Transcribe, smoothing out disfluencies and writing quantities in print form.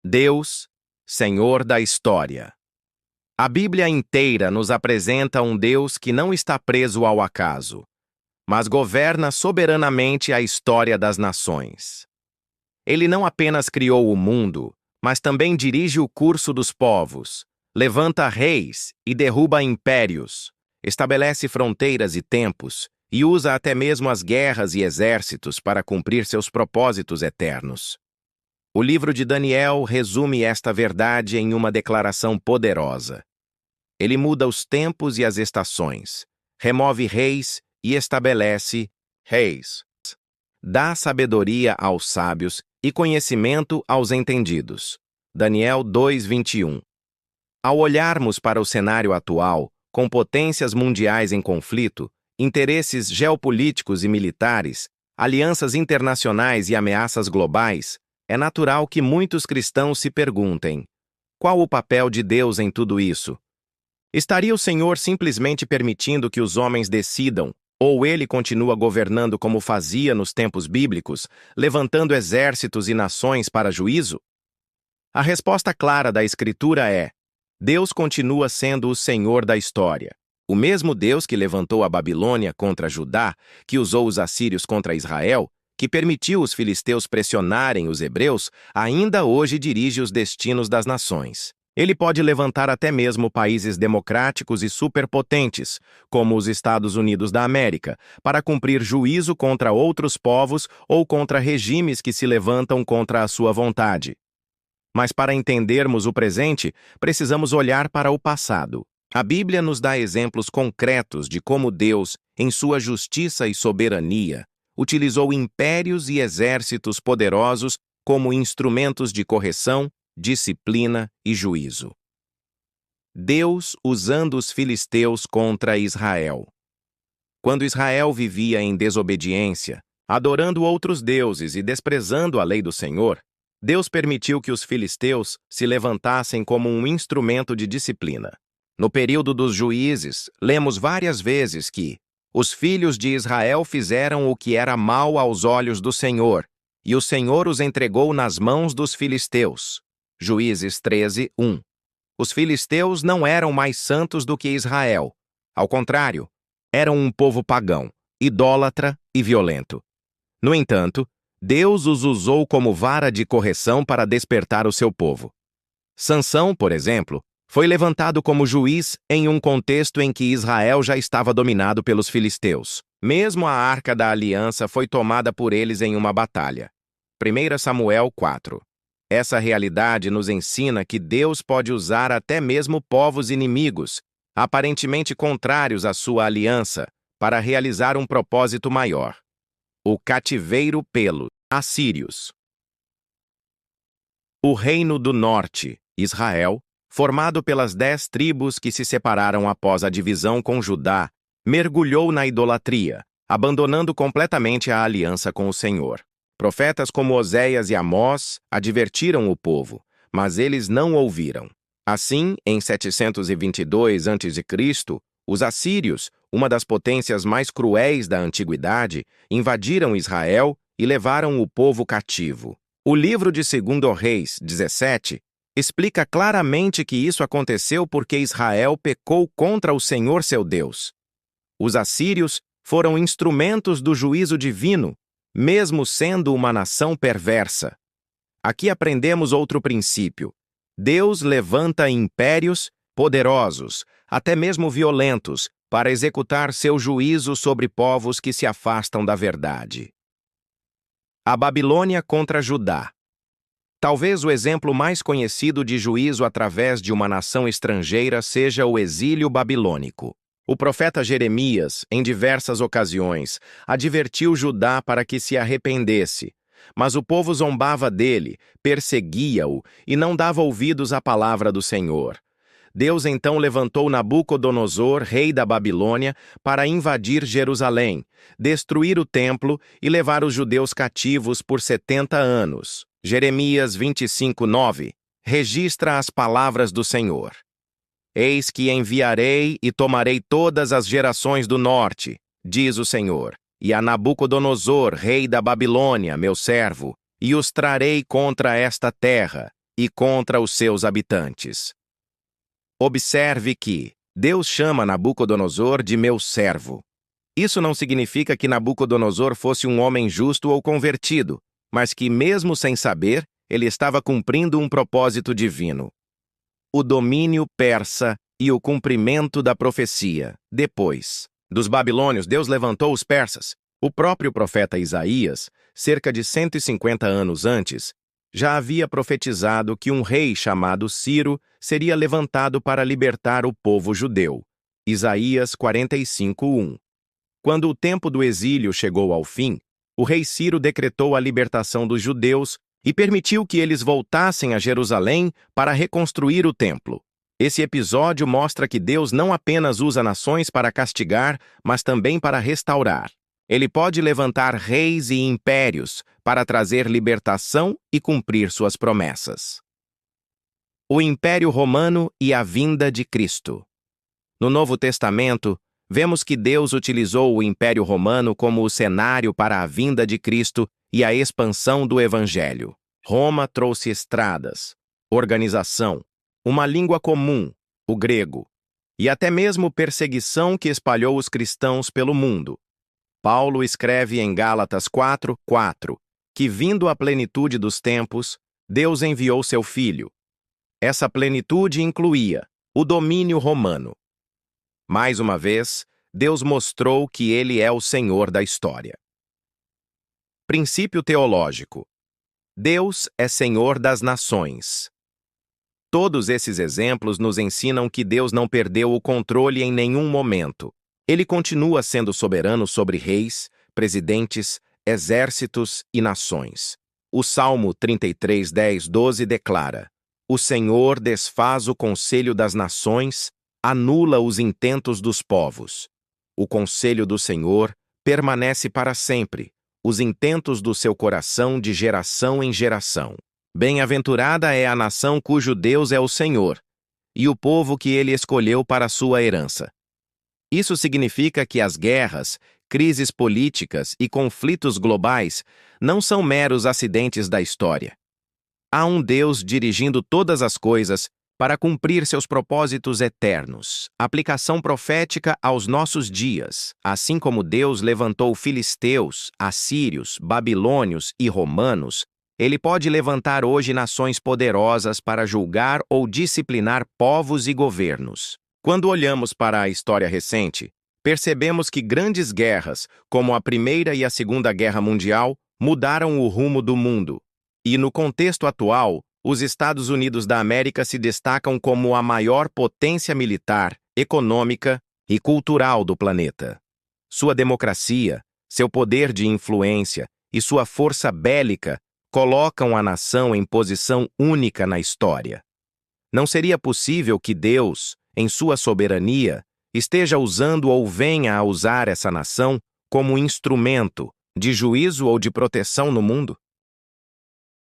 Deus, Senhor da história. A Bíblia inteira nos apresenta um Deus que não está preso ao acaso, mas governa soberanamente a história das nações. Ele não apenas criou o mundo, mas também dirige o curso dos povos, levanta reis e derruba impérios, estabelece fronteiras e tempos e usa até mesmo as guerras e exércitos para cumprir seus propósitos eternos. O livro de Daniel resume esta verdade em uma declaração poderosa. Ele muda os tempos e as estações, remove reis e estabelece reis. Dá sabedoria aos sábios e conhecimento aos entendidos. Daniel 2:21. Ao olharmos para o cenário atual, com potências mundiais em conflito, interesses geopolíticos e militares, alianças internacionais e ameaças globais, é natural que muitos cristãos se perguntem: qual o papel de Deus em tudo isso? Estaria o Senhor simplesmente permitindo que os homens decidam, ou ele continua governando como fazia nos tempos bíblicos, levantando exércitos e nações para juízo? A resposta clara da Escritura é: Deus continua sendo o Senhor da história. O mesmo Deus que levantou a Babilônia contra Judá, que usou os assírios contra Israel, que permitiu os filisteus pressionarem os hebreus, ainda hoje dirige os destinos das nações. Ele pode levantar até mesmo países democráticos e superpotentes, como os Estados Unidos da América, para cumprir juízo contra outros povos ou contra regimes que se levantam contra a sua vontade. Mas para entendermos o presente, precisamos olhar para o passado. A Bíblia nos dá exemplos concretos de como Deus, em sua justiça e soberania, utilizou impérios e exércitos poderosos como instrumentos de correção, disciplina e juízo. Deus usando os filisteus contra Israel. Quando Israel vivia em desobediência, adorando outros deuses e desprezando a lei do Senhor, Deus permitiu que os filisteus se levantassem como um instrumento de disciplina. No período dos juízes, lemos várias vezes que os filhos de Israel fizeram o que era mal aos olhos do Senhor, e o Senhor os entregou nas mãos dos filisteus. Juízes 13:1. Os filisteus não eram mais santos do que Israel. Ao contrário, eram um povo pagão, idólatra e violento. No entanto, Deus os usou como vara de correção para despertar o seu povo. Sansão, por exemplo, foi levantado como juiz em um contexto em que Israel já estava dominado pelos filisteus. Mesmo a Arca da Aliança foi tomada por eles em uma batalha. 1 Samuel 4. Essa realidade nos ensina que Deus pode usar até mesmo povos inimigos, aparentemente contrários à sua aliança, para realizar um propósito maior. O cativeiro pelos assírios. O Reino do Norte, Israel, formado pelas 10 tribos que se separaram após a divisão com Judá, mergulhou na idolatria, abandonando completamente a aliança com o Senhor. Profetas como Oséias e Amós advertiram o povo, mas eles não ouviram. Assim, em 722 a.C., os assírios, uma das potências mais cruéis da antiguidade, invadiram Israel e levaram o povo cativo. O livro de 2 Reis 17 explica claramente que isso aconteceu porque Israel pecou contra o Senhor seu Deus. Os assírios foram instrumentos do juízo divino, mesmo sendo uma nação perversa. Aqui aprendemos outro princípio. Deus levanta impérios poderosos, até mesmo violentos, para executar seu juízo sobre povos que se afastam da verdade. A Babilônia contra Judá. Talvez o exemplo mais conhecido de juízo através de uma nação estrangeira seja o exílio babilônico. O profeta Jeremias, em diversas ocasiões, advertiu Judá para que se arrependesse, mas o povo zombava dele, perseguia-o e não dava ouvidos à palavra do Senhor. Deus então levantou Nabucodonosor, rei da Babilônia, para invadir Jerusalém, destruir o templo e levar os judeus cativos por 70 anos. Jeremias 25:9 registra as palavras do Senhor. Eis que enviarei e tomarei todas as gerações do norte, diz o Senhor, e a Nabucodonosor, rei da Babilônia, meu servo, e os trarei contra esta terra, e contra os seus habitantes. Observe que Deus chama Nabucodonosor de meu servo. Isso não significa que Nabucodonosor fosse um homem justo ou convertido, mas que, mesmo sem saber, ele estava cumprindo um propósito divino. O domínio persa e o cumprimento da profecia. Depois dos babilônios, Deus levantou os persas. O próprio profeta Isaías, cerca de 150 anos antes, já havia profetizado que um rei chamado Ciro seria levantado para libertar o povo judeu. Isaías 45:1. Quando o tempo do exílio chegou ao fim, o rei Ciro decretou a libertação dos judeus e permitiu que eles voltassem a Jerusalém para reconstruir o templo. Esse episódio mostra que Deus não apenas usa nações para castigar, mas também para restaurar. Ele pode levantar reis e impérios para trazer libertação e cumprir suas promessas. O Império Romano e a vinda de Cristo. No Novo Testamento, vemos que Deus utilizou o Império Romano como o cenário para a vinda de Cristo e a expansão do Evangelho. Roma trouxe estradas, organização, uma língua comum, o grego, e até mesmo perseguição que espalhou os cristãos pelo mundo. Paulo escreve em Gálatas 4:4 que, vindo a plenitude dos tempos, Deus enviou seu Filho. Essa plenitude incluía o domínio romano. Mais uma vez, Deus mostrou que Ele é o Senhor da história. Princípio teológico. Deus é Senhor das nações. Todos esses exemplos nos ensinam que Deus não perdeu o controle em nenhum momento. Ele continua sendo soberano sobre reis, presidentes, exércitos e nações. O Salmo 33:10-12 declara: O Senhor desfaz o conselho das nações, anula os intentos dos povos. O conselho do Senhor permanece para sempre, os intentos do seu coração de geração em geração. Bem-aventurada é a nação cujo Deus é o Senhor, e o povo que ele escolheu para sua herança. Isso significa que as guerras, crises políticas e conflitos globais não são meros acidentes da história. Há um Deus dirigindo todas as coisas para cumprir seus propósitos eternos. Aplicação profética aos nossos dias. Assim como Deus levantou filisteus, assírios, babilônios e romanos, Ele pode levantar hoje nações poderosas para julgar ou disciplinar povos e governos. Quando olhamos para a história recente, percebemos que grandes guerras, como a Primeira e a Segunda Guerra Mundial, mudaram o rumo do mundo. E no contexto atual, os Estados Unidos da América se destacam como a maior potência militar, econômica e cultural do planeta. Sua democracia, seu poder de influência e sua força bélica colocam a nação em posição única na história. Não seria possível que Deus, em sua soberania, esteja usando ou venha a usar essa nação como instrumento de juízo ou de proteção no mundo?